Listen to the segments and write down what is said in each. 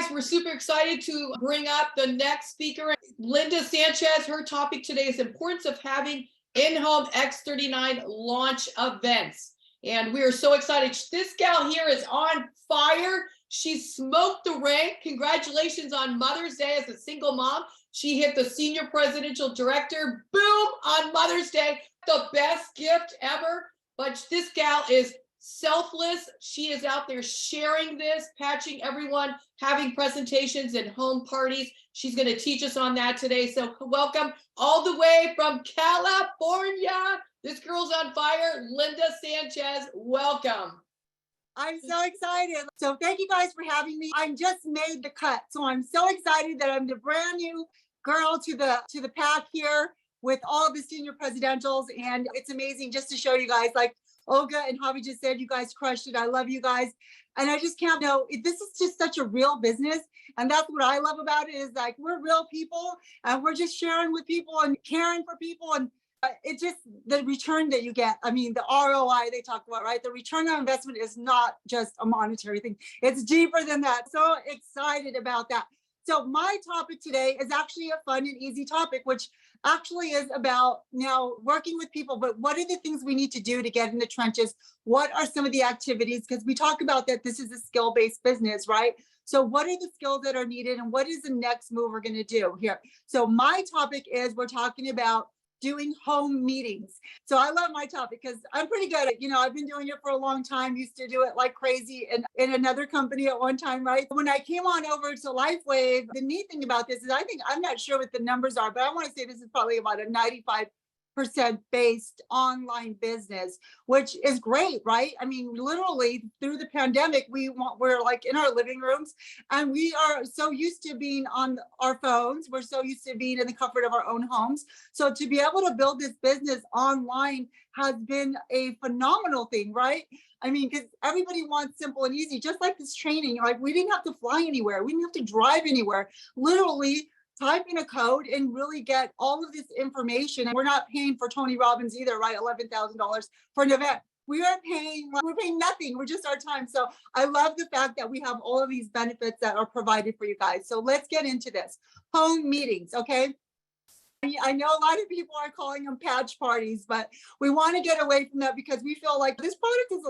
guys, we're super excited to bring up the next speaker, Lynda Sanchez. Her topic today is importance of having in-home X39 launch events. And we are so excited. This gal here is on fire. She smoked the rank. Congratulations on Mother's Day as a single mom. She hit the senior presidential director, boom, on Mother's Day. The best gift ever. But this gal is selfless. She is out there sharing this, patching everyone, having presentations and home parties. She's going to teach us on that today. So welcome all the way from California. This girl's on fire. Lynda Sanchez, welcome. I'm so excited. So thank you guys for having me. I just made the cut. So I'm so excited that I'm the brand new girl to the pack here with all of the senior presidentials. And it's amazing just to show you guys, like Olga and Javi just said, you guys crushed it. I love you guys. And I just can't know, this is just such a real business. And that's what I love about it, is like, we're real people and we're just sharing with people and caring for people. And it just, the return that you get, I mean, the ROI they talk about, right? The return on investment is not just a monetary thing. It's deeper than that. So excited about that. So my topic today is actually a fun and easy topic, which actually is about now working with people, but what are the things we need to do to get in the trenches? What are some of the activities? Because we talk about that this is a skill-based business, right? So what are the skills that are needed and what is the next move we're going to do here? So my topic is, we're talking about doing home meetings. So I love my topic because I'm pretty good at, I've been doing it for a long time, used to do it like crazy in another company at one time, right? When I came on over to Lifewave, the neat thing about this is I'm not sure what the numbers are, but I want to say this is probably about a 95% based online business, which is great, right? I mean, literally through the pandemic, we're like in our living rooms and we are so used to being on our phones. We're so used to being in the comfort of our own homes. So to be able to build this business online has been a phenomenal thing, right? I mean, because everybody wants simple and easy, just like this training. Like, we didn't have to fly anywhere. We didn't have to drive anywhere. Literally, type in a code and really get all of this information. And we're not paying for Tony Robbins either, right? $11,000 for an event. We're paying nothing. We're just our time. So I love the fact that we have all of these benefits that are provided for you guys. So let's get into this. Home meetings, okay? I know a lot of people are calling them patch parties, but we want to get away from that because we feel like this product is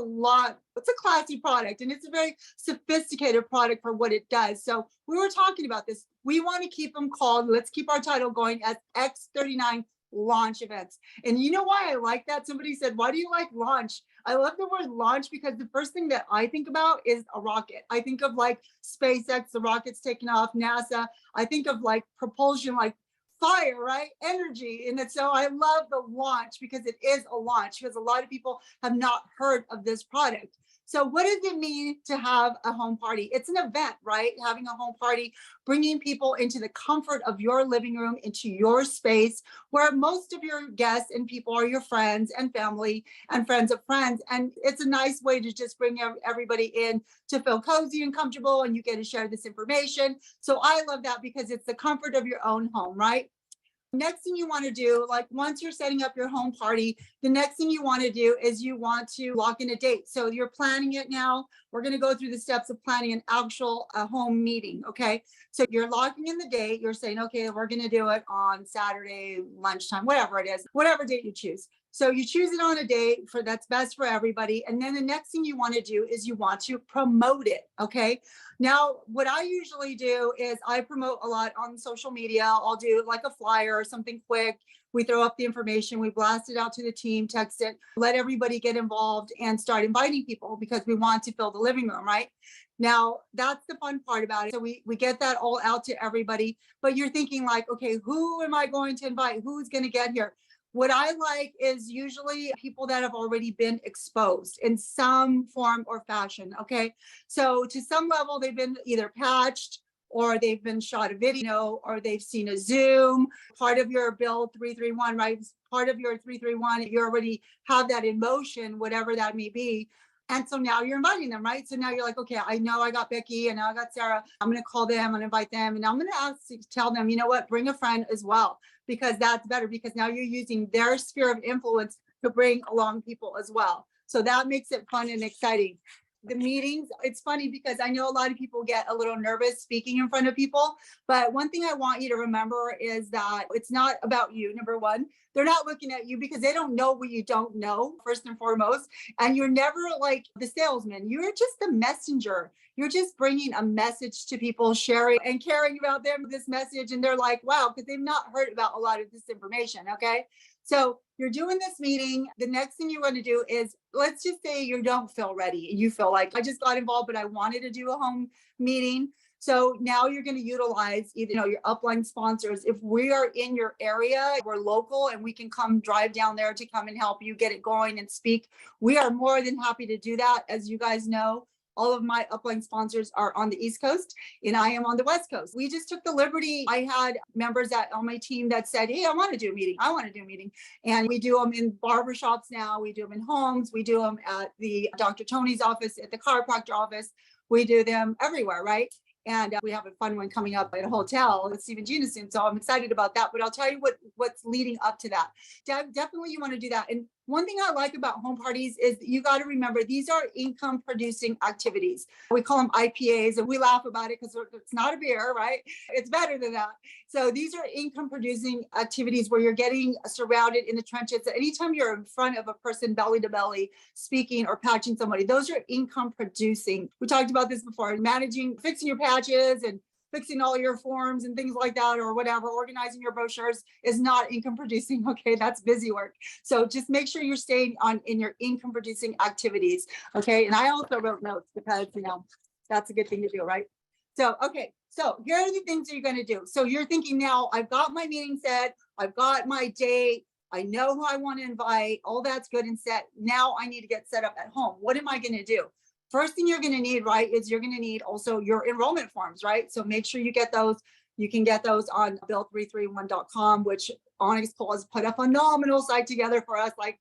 it's a classy product and it's a very sophisticated product for what it does. So we were talking about this. We want to keep them called, let's keep our title going, as X39 launch events. And you know why I like that? Somebody said, why do you like launch? I love the word launch because the first thing that I think about is a rocket. I think of like SpaceX, the rockets taking off, NASA. I think of like propulsion, like fire, right? Energy. And so I love the launch because it is a launch, because a lot of people have not heard of this product. So what does it mean to have a home party? It's an event, right? Having a home party, bringing people into the comfort of your living room, into your space, where most of your guests and people are your friends and family and friends of friends. And it's a nice way to just bring everybody in to feel cozy and comfortable, and you get to share this information. So I love that because it's the comfort of your own home, right? Next thing you want to do, like once you're setting up your home party, the next thing you want to do is you want to lock in a date. So you're planning it now. We're going to go through the steps of planning an actual home meeting. Okay. So you're locking in the date. You're saying, okay, we're going to do it on Saturday, lunchtime, whatever it is, whatever date you choose. So you choose it on a date that's best for everybody. And then the next thing you want to do is you want to promote it. Okay. Now, what I usually do is I promote a lot on social media. I'll do like a flyer or something quick. We throw up the information, we blast it out to the team, text it, let everybody get involved and start inviting people because we want to fill the living room, right? Now, that's the fun part about it. So we get that all out to everybody, but you're thinking like, okay, who am I going to invite? Who's going to get here? What I like is usually people that have already been exposed in some form or fashion, okay? So to some level, they've been either patched or they've been shot a video or they've seen a Zoom, part of your build 331, right? Part of your 331, you already have that in motion, whatever that may be. And so now you're inviting them, right? So now you're like, okay, I know I got Becky and I got Sarah. I'm going to call them and invite them. And I'm going to tell them, you know what, bring a friend as well, because that's better, because now you're using their sphere of influence to bring along people as well. So that makes it fun and exciting. the meetings. It's funny because I know a lot of people get a little nervous speaking in front of people, but one thing I want you to remember is that it's not about you. Number one, they're not looking at you because they don't know what you don't know, first and foremost. And you're never like the salesman. You're just the messenger. You're just bringing a message to people, sharing and caring about them, this message. And they're like, wow, because they've not heard about a lot of this information. Okay. So you're doing this meeting. The next thing you want to do is, let's just say you don't feel ready. You feel like, I just got involved, but I wanted to do a home meeting. So now you're going to utilize either, your upline sponsors. If we are in your area, we're local and we can come drive down there to come and help you get it going and speak. We are more than happy to do that. As you guys know, all of my upline sponsors are on the East Coast and I am on the West Coast. We just took the liberty. I had members on my team that said, hey, I want to do a meeting. I want to do a meeting. And we do them in barbershops now. We do them in homes. We do them at the Dr. Tony's office, at the chiropractor office. We do them everywhere, right? And we have a fun one coming up at a hotel with Stephen Gina soon. So I'm excited about that. But I'll tell you what's leading up to that. Definitely you want to do that. And one thing I like about home parties is you got to remember these are income producing activities. We call them IPAs and we laugh about it because it's not a beer, right? It's better than that. So these are income producing activities where you're getting surrounded in the trenches. Anytime you're in front of a person belly to belly speaking or patching somebody, those are income producing. We talked about this before, fixing your patches and fixing all your forms and things like that, or whatever, organizing your brochures is not income producing. Okay, that's busy work. So just make sure you're staying in your income producing activities. Okay, and I also wrote notes because that's a good thing to do, right? So okay, so here are the things that you're going to do. So you're thinking now, I've got my meeting set, I've got my date, I know who I want to invite, all that's good and set. Now I need to get set up at home. What am I going to do? First thing you're going to need, right, is you're going to need also your enrollment forms, right? So make sure you get those. You can get those on bill331.com, which Onyx Coale has put a phenomenal site together for us. Like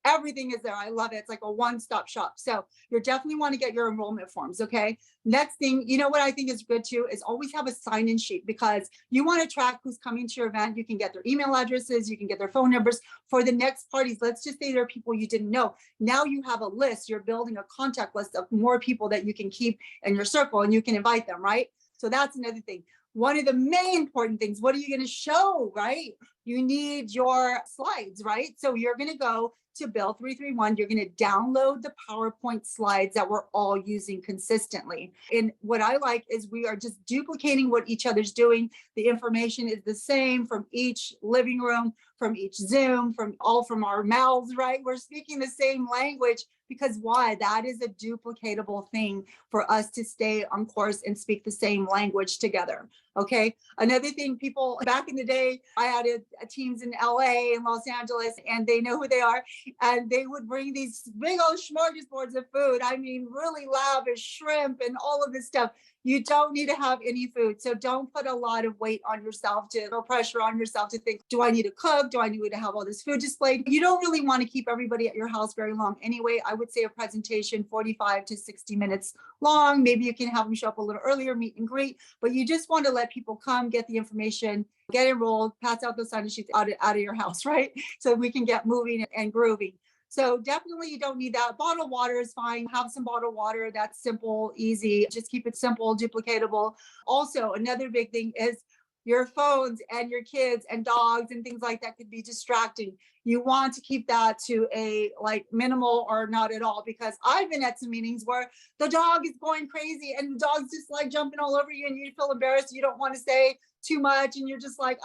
everything is there. I love it. It's like a one-stop shop. So you definitely want to get your enrollment forms. Okay. Next thing, what I think is good too is always have a sign-in sheet because you want to track who's coming to your event. You can get their email addresses. You can get their phone numbers for the next parties. Let's just say there are people you didn't know. Now you have a list. You're building a contact list of more people that you can keep in your circle and you can invite them, right? So that's another thing. One of the main important things, what are you going to show, right? You need your slides, right? So you're going to go to Bill 331, you're going to download the PowerPoint slides that we're all using consistently. And what I like is we are just duplicating what each other's doing. The information is the same from each living room, from each Zoom, from our mouths, right? We're speaking the same language because why? That is a duplicatable thing for us to stay on course and speak the same language together. Okay. Another thing, people back in the day, I had teams in LA and Los Angeles, and they know who they are. And they would bring these big old smorgasbords of food. I mean, really lavish shrimp and all of this stuff. You don't need to have any food. So don't put a lot of weight on yourself, no pressure on yourself to think, do I need to cook? Do I need to have all this food displayed? You don't really want to keep everybody at your house very long. Anyway, I would say a presentation 45 to 60 minutes long. Maybe you can have them show up a little earlier, meet and greet, but you just want to let people come, get the information, get enrolled, pass out those sign-in sheets out of your house, right? So we can get moving and grooving. So definitely you don't need that. Bottled water is fine. Have some bottled water. That's simple, easy. Just keep it simple, duplicatable. Also, another big thing is your phones and your kids and dogs and things like that could be distracting. You want to keep that to a minimal or not at all, because I've been at some meetings where the dog is going crazy and the dog's just jumping all over you and you feel embarrassed. You don't want to say too much and you're just like,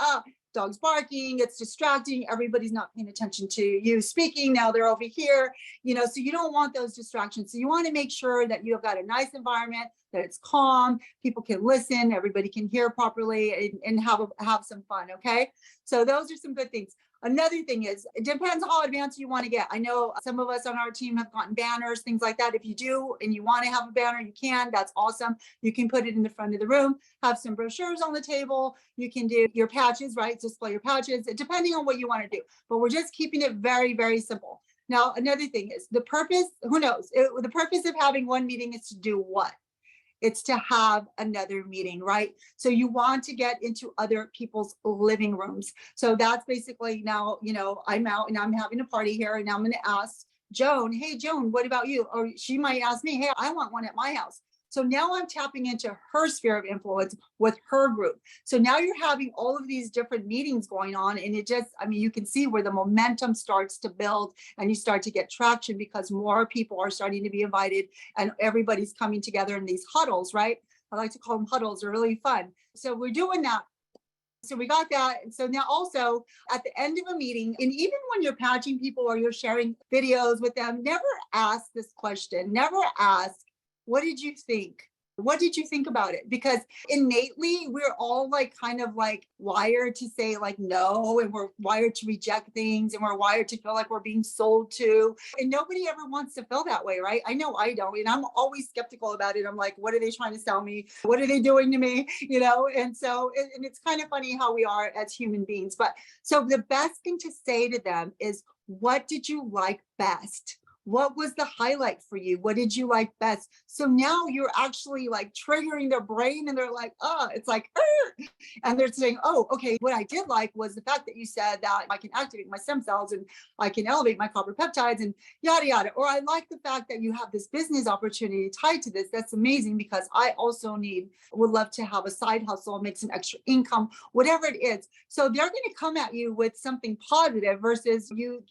dog's barking, it's distracting, everybody's not paying attention to you speaking, now they're over here, so you don't want those distractions. So you want to make sure that you've got a nice environment, that it's calm, people can listen, everybody can hear properly and have some fun, okay? So those are some good things. Another thing is, it depends how advanced you want to get. I know some of us on our team have gotten banners, things like that. If you do and you want to have a banner, you can. That's awesome. You can put it in the front of the room, have some brochures on the table. You can do your patches, right? Display your patches, depending on what you want to do. But we're just keeping it very, very simple. Now, another thing is the purpose, who knows? The purpose of having one meeting is to do what? It's to have another meeting, right? So you want to get into other people's living rooms. So that's basically now, I'm out and I'm having a party here and I'm going to ask Joan, hey, Joan, what about you? Or she might ask me, hey, I want one at my house. So now I'm tapping into her sphere of influence with her group. So now you're having all of these different meetings going on. And it just, I mean, you can see where the momentum starts to build and you start to get traction because more people are starting to be invited and everybody's coming together in these huddles, right? I like to call them huddles. They're really fun. So we're doing that. So we got that. And so now also at the end of a meeting, and even when you're patching people or you're sharing videos with them, never ask this question. Never ask, what did you think? What did you think about it? Because innately, we're all like kind of like wired to say like no, and we're wired to reject things, and we're wired to feel like we're being sold to. And nobody ever wants to feel that way, right? I know I don't. And I'm always skeptical about it. I'm like, what are they trying to sell me? What are they doing to me? You know, and so, and it's kind of funny how we are as human beings. But so the best thing to say to them is, what did you like best? What was the highlight for you? What did you like best? So now you're actually like triggering their brain and they're like, oh, it's like, and they're saying, oh, okay, what I did like was the fact that you said that I can activate my stem cells and I can elevate my copper peptides and yada, yada. Or I like the fact that you have this business opportunity tied to this. That's amazing because I also would love to have a side hustle, make some extra income, whatever it is. So they're going to come at you with something positive versus you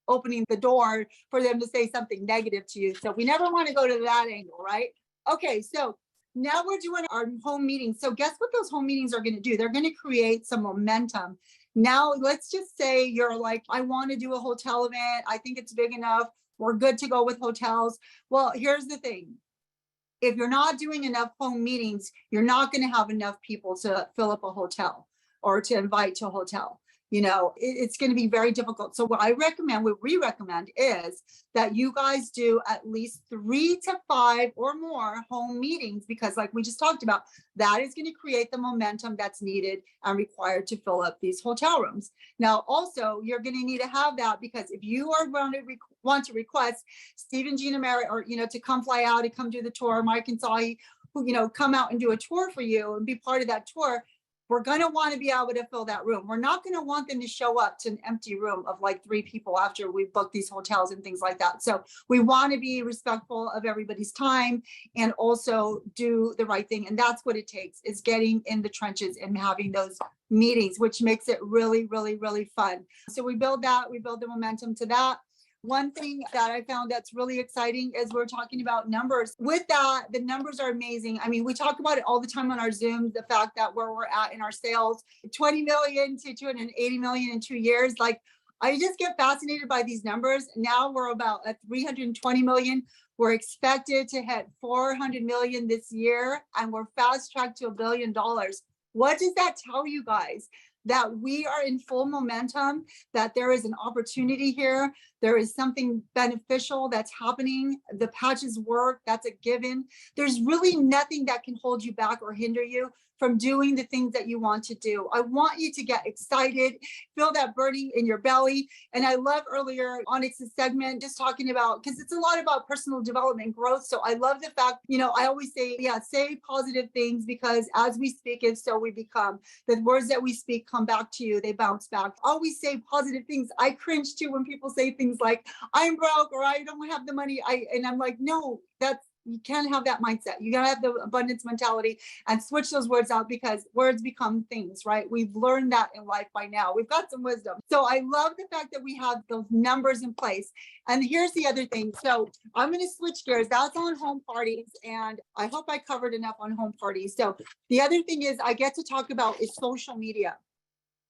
opening the door for them to say something negative to you. So we never want to go to that angle, right? Okay, so now we're doing our home meetings. So guess what those home meetings are going to do? They're going to create some momentum. Now, let's just say you're like, I want to do a hotel event. I think it's big enough. We're good to go with hotels. Well, here's the thing. If you're not doing enough home meetings, you're not going to have enough people to fill up a hotel or to invite to a hotel. You know, it's going to be very difficult. So what we recommend is that you guys do at least 3 to 5 or more home meetings, because like we just talked about, that is going to create the momentum that's needed and required to fill up these hotel rooms. Now, also, you're going to need to have that because if you are going to want to request Steve and Gina Merritt, or, you know, to come fly out and come do the tour, Mike and Sahi, who, you know, come out and do a tour for you and be part of that tour, we're going to want to be able to fill that room. We're not going to want them to show up to an empty room of like 3 people after we book these hotels and things like that. So we want to be respectful of everybody's time and also do the right thing. And that's what it takes, is getting in the trenches and having those meetings, which makes it really, really, really fun. So we build the momentum to that. One thing that I found that's really exciting is we're talking about numbers. With that, the numbers are amazing. I mean, we talk about it all the time on our Zoom, the fact that where we're at in our sales, 20 million to 280 million in 2 years. Like, I just get fascinated by these numbers. Now we're about at 320 million. We're expected to hit 400 million this year, and we're fast tracked to $1 billion. What does that tell you guys? That we are in full momentum, that there is an opportunity here. There is something beneficial that's happening. The patches work, that's a given. There's really nothing that can hold you back or hinder you from doing the things that you want to do. I want you to get excited, feel that burning in your belly. And I love earlier Onyx's segment, just talking about, because it's a lot about personal development growth. So I love the fact, you know, I always say, yeah, say positive things, because as we speak and so we become. The words that we speak come back to you, they bounce back. Always say positive things. I cringe too when people say things like, I'm broke, or I don't have the money. And I'm like, no, you can't have that mindset. You gotta have the abundance mentality and switch those words out, because words become things, right? We've learned that in life by now. We've got some wisdom. So I love the fact that we have those numbers in place. And here's the other thing. So I'm going to switch gears. That's on home parties. And I hope I covered enough on home parties. So the other thing is I get to talk about is social media.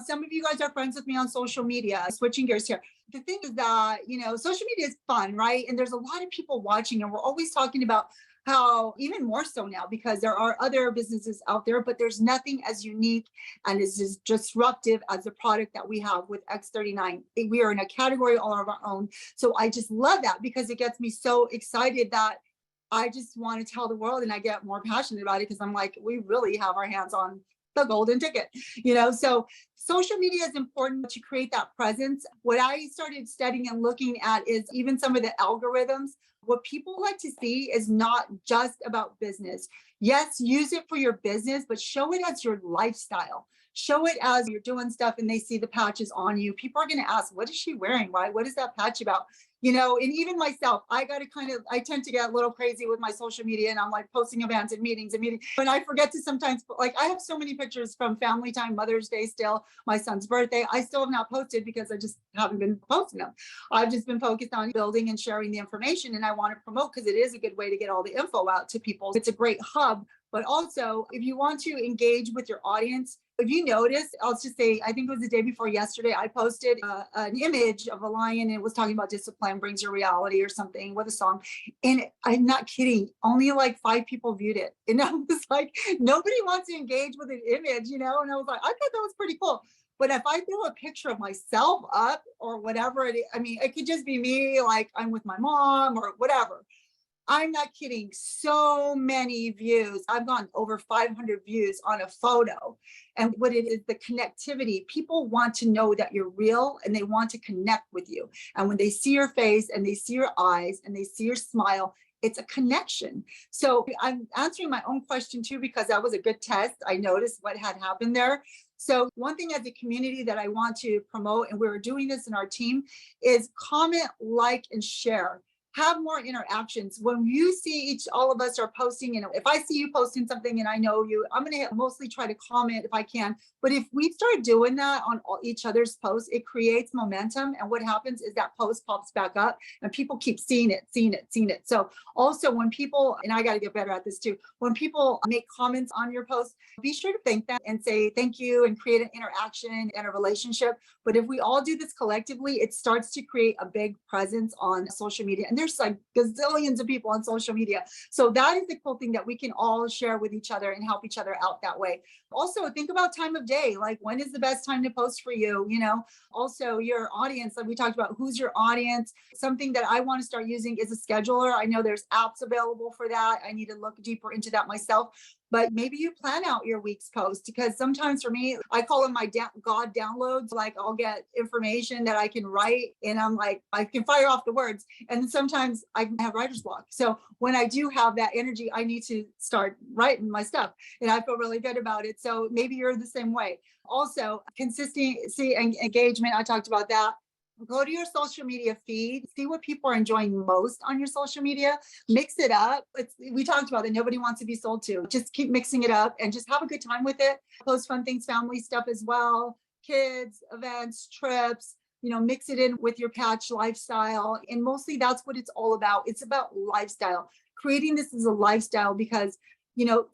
Some of you guys are friends with me on social media. Switching gears here. The thing is that, you know, social media is fun, right? And there's a lot of people watching, and we're always talking about how, even more so now, because there are other businesses out there, but there's nothing as unique and as disruptive as the product that we have with X39. We are in a category all of our own. So I just love that, because it gets me so excited that I just want to tell the world, and I get more passionate about it, because I'm like, we really have our hands on the golden ticket, you know? So social media is important to create that presence. What I started studying and looking at is even some of the algorithms What people like to see is not just about business. Yes, use it for your business, but show it as your lifestyle. Show it as you're doing stuff and they see the patches on you. People are going to ask, what is she wearing? Why? What is that patch about? You know, and even myself, I tend to get a little crazy with my social media, and I'm like posting events and meetings. And I forget to sometimes, like, I have so many pictures from family time, Mother's Day, still my son's birthday. I still have not posted because I just haven't been posting them. I've just been focused on building and sharing the information, and I want to promote because it is a good way to get all the info out to people. It's a great hub. But also, if you want to engage with your audience, if you notice, I'll just say, I think it was the day before yesterday, I posted an image of a lion, and it was talking about discipline brings your reality or something with a song. And I'm not kidding, only like 5 people viewed it. And I was like, nobody wants to engage with an image, you know? And I was like, I thought that was pretty cool. But if I throw a picture of myself up or whatever, it could just be me, like I'm with my mom or whatever. I'm not kidding. So many views. I've gotten over 500 views on a photo. And what it is, the connectivity. People want to know that you're real and they want to connect with you. And when they see your face and they see your eyes and they see your smile, it's a connection. So I'm answering my own question too, because that was a good test. I noticed what had happened there. So one thing as a community that I want to promote, and we're doing this in our team, is comment, like, and share. Have more interactions. When you see all of us are posting, and if I see you posting something and I know you, I'm going to mostly try to comment if I can. But if we start doing that on each other's posts, it creates momentum. And what happens is that post pops back up and people keep seeing it. So also when people, and I got to get better at this too, when people make comments on your post, be sure to thank them and say thank you and create an interaction and a relationship. But if we all do this collectively, it starts to create a big presence on social media. And there's like gazillions of people on social media. So that is the cool thing, that we can all share with each other and help each other out that way. Also, think about time of day. Like, when is the best time to post for you? You know, also your audience, like we talked about, who's your audience? Something that I want to start using is a scheduler. I know there's apps available for that. I need to look deeper into that myself. But maybe you plan out your week's post, because sometimes for me, I call them my God downloads. Like, I'll get information that I can write and I'm like, I can fire off the words. And sometimes I have writer's block. So when I do have that energy, I need to start writing my stuff and I feel really good about it. So maybe you're the same way. Also, consistency and engagement. I talked about that. Go to your social media feed, see what people are enjoying most on your social media, mix it up. We talked about that nobody wants to be sold to. Just keep mixing it up and just have a good time with it. Post fun things, family stuff as well, kids, events, trips, mix it in with your patch lifestyle. And mostly that's what it's all about. It's about lifestyle, creating this as a lifestyle, because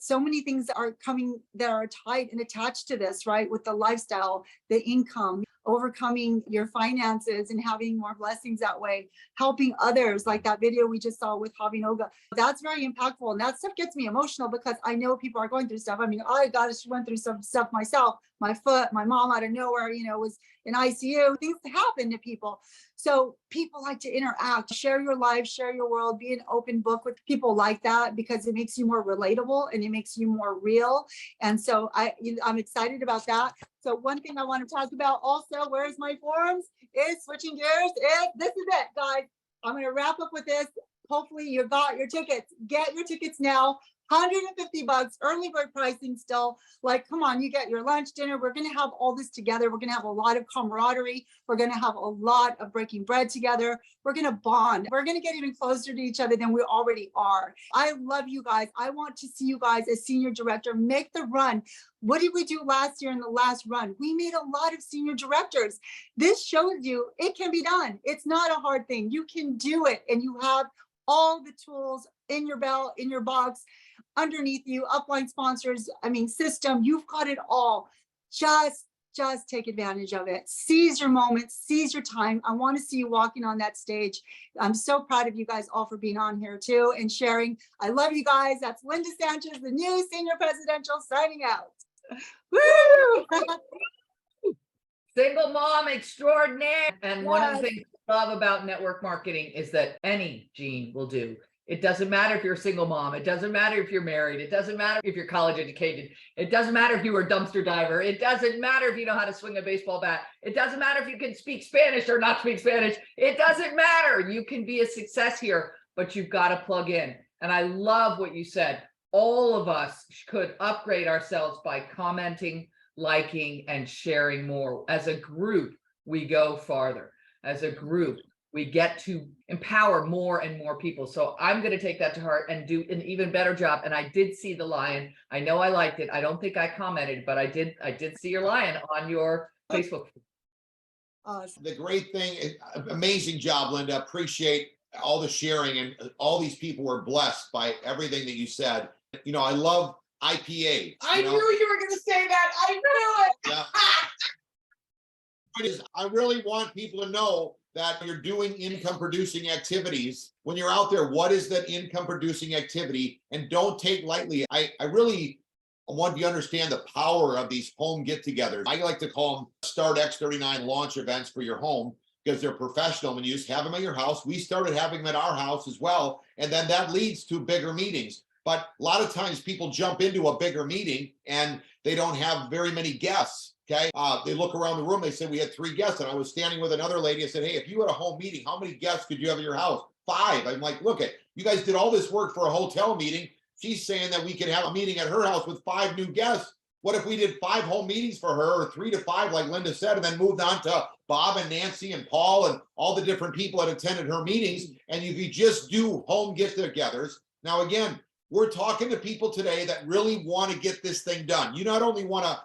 so many things are coming that are tied and attached to this, right? With the lifestyle, the income, overcoming your finances and having more blessings that way, helping others, like that video we just saw with Javi Noga. That's very impactful. And that stuff gets me emotional because I know people are going through stuff. I mean, I went through some stuff myself. My foot, my mom out of nowhere, was in ICU. Things happen to people. So people like to interact, share your life, share your world, be an open book with people like that, because it makes you more relatable and it makes you more real. And so I'm excited about that. So one thing I want to talk about also, where's my forums, is switching gears. This is it, guys. I'm going to wrap up with this. Hopefully you got your tickets. Get your tickets now. $150, early bird pricing still. Like, come on, you get your lunch, dinner. We're going to have all this together. We're going to have a lot of camaraderie. We're going to have a lot of breaking bread together. We're going to bond. We're going to get even closer to each other than we already are. I love you guys. I want to see you guys as senior director make the run. What did we do last year in the last run? We made a lot of senior directors. This shows you it can be done. It's not a hard thing. You can do it, and you have all the tools in your belt, in your box, underneath you, upline sponsors, system, you've got it all. Just take advantage of it. Seize your moment, seize your time. I want to see you walking on that stage. I'm so proud of you guys all for being on here too and sharing. I love you guys. That's Lynda Sanchez, the new senior presidential, signing out. Woo! Single mom extraordinaire. And one of the things I love about network marketing is that any gene will do. It doesn't matter if you're a single mom. It doesn't matter if you're married. It doesn't matter if you're college educated. It doesn't matter if you were a dumpster diver. It doesn't matter if you know how to swing a baseball bat. It doesn't matter if you can speak Spanish or not speak Spanish. It doesn't matter. You can be a success here. but you've got to plug in. And I love what you said. All of us could upgrade ourselves by commenting, liking, and sharing more. As a group, we go farther. As a group, we get to empower more and more people. So I'm going to take that to heart and do an even better job. And I did see the lion. I know I liked it. I don't think I commented, but I did see your lion on your Facebook. Awesome. The great thing, amazing job, Lynda. Appreciate all the sharing, and all these people were blessed by everything that you said. You know, I love IPA. I knew you were going to say that. I knew it. Yeah. I really want people to know that you're doing income producing activities. When you're out there, what is that income producing activity? And don't take lightly. I really want you to understand the power of these home get-togethers. I like to call them Start X39 launch events for your home, because they're professional. When you just have them at your house, we started having them at our house as well. And then that leads to bigger meetings. But a lot of times people jump into a bigger meeting and they don't have very many guests. Okay. They look around the room, they said we had 3 guests. And I was standing with another lady. I said, hey, if you had a home meeting, how many guests could you have at your house? 5. I'm like, look, you guys did all this work for a hotel meeting. She's saying that we could have a meeting at her house with 5 new guests. What if we did 5 home meetings for her, or 3 to 5, like Lynda said, and then moved on to Bob and Nancy and Paul and all the different people that attended her meetings? And if you just do home get-togethers. Now, again, we're talking to people today that really want to get this thing done. You not only want to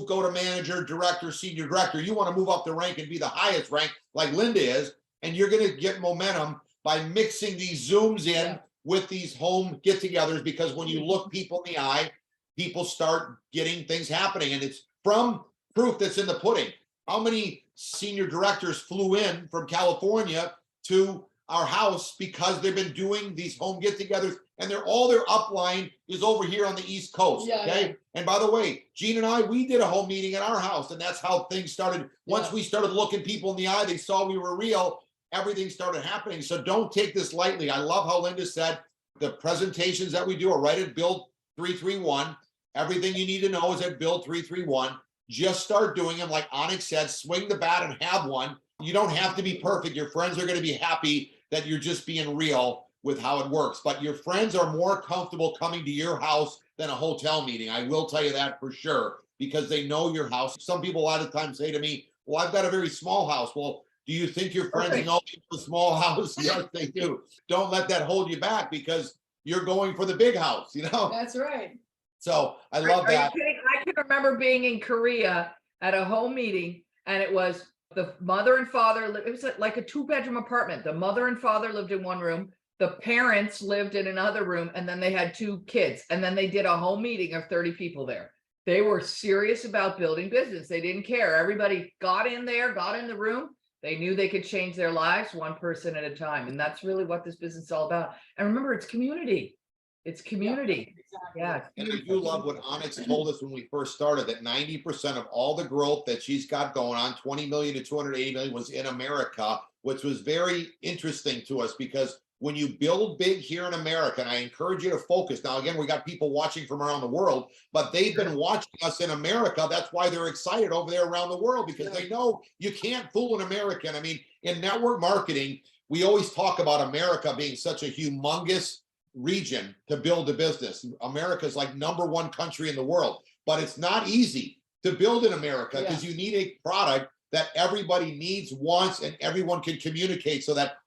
go to manager, director, senior director, you want to move up the rank and be the highest rank like Lynda is. And you're going to get momentum by mixing these Zooms in with these home get-togethers, because when you look people in the eye, people start getting things happening. And it's from proof that's in the pudding. How many senior directors flew in from California to our house because they've been doing these home get-togethers, and all their upline is over here on the East Coast. Okay. And by the way, Gene and I, we did a home meeting at our house, and that's how things started. Once we started looking people in the eye, they saw we were real, everything started happening. So don't take this lightly. I love how Lynda said the presentations that we do are right at Build 331. Everything you need to know is at Build 331. Just start doing them. Like Onyx said, swing the bat and have one. You don't have to be perfect. Your friends are going to be happy that you're just being real with how it works. But your friends are more comfortable coming to your house than a hotel meeting. I will tell you that for sure, because they know your house. Some people a lot of times say to me, well, I've got a very small house. Well, do you think your friends know a small house? Yes, they do. Don't let that hold you back, because you're going for the big house, you know? That's right. So I love that. Are you kidding? I can remember being in Korea at a home meeting, and it was the mother and father. It was like a 2-bedroom apartment. The mother and father lived in one room. The parents lived in another room, and then they had 2 kids. And then they did a home meeting of 30 people there. They were serious about building business. They didn't care. Everybody got in there, got in the room. They knew they could change their lives one person at a time. And that's really what this business is all about. And remember, it's community. It's community. Yeah. And I do love what Onyx told us when we first started, that 90% of all the growth that she's got going on, 20 million to 280 million, was in America, which was very interesting to us, because when you build big here in America, and I encourage you to focus. Now, again, we got people watching from around the world, but they've been watching us in America. That's why they're excited over there around the world, because they know you can't fool an American. I mean, in network marketing, we always talk about America being such a humongous region to build a business. America is like #1 country in the world, but it's not easy to build in America, because you need a product that everybody needs, wants, and everyone can communicate, so that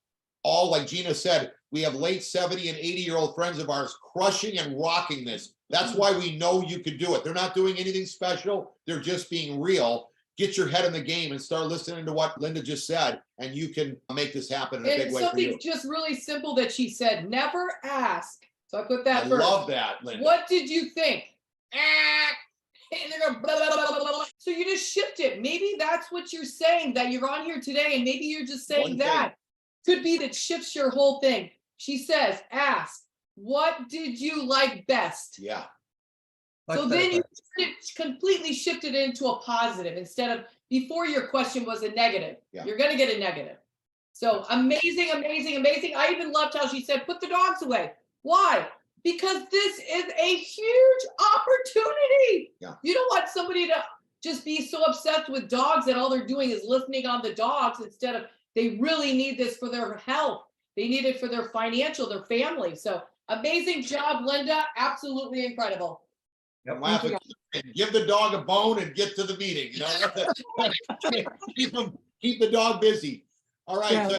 all, like Gina said, we have late 70 and 80-year-old friends of ours crushing and rocking this. That's why we know you could do it. They're not doing anything special. They're just being real. Get your head in the game and start listening to what Lynda just said, and you can make this happen in a big way for you. Something just really simple that she said, never ask. So I put that I first. love that, Lynda. What did you think? And they're going blah, blah, blah, blah, blah. So you just shift it. Maybe that's what you're saying, that you're on here today, and maybe you're just saying that. Could be that shifts your whole thing. She says, ask, what did you like best? Yeah. So then you completely shifted it into a positive, instead of, before your question was a negative. You're going to get a negative. So amazing, amazing, amazing. I even loved how she said, put the dogs away. Why? Because this is a huge opportunity. You don't want somebody to just be so obsessed with dogs that all they're doing is listening on the dogs, instead of, they really need this for their health. They need it for their financial, their family. So amazing job, Lynda. Absolutely incredible. I'm laughing. Give the dog a bone and get to the meeting. You know, keep the dog busy. All right. Yeah. So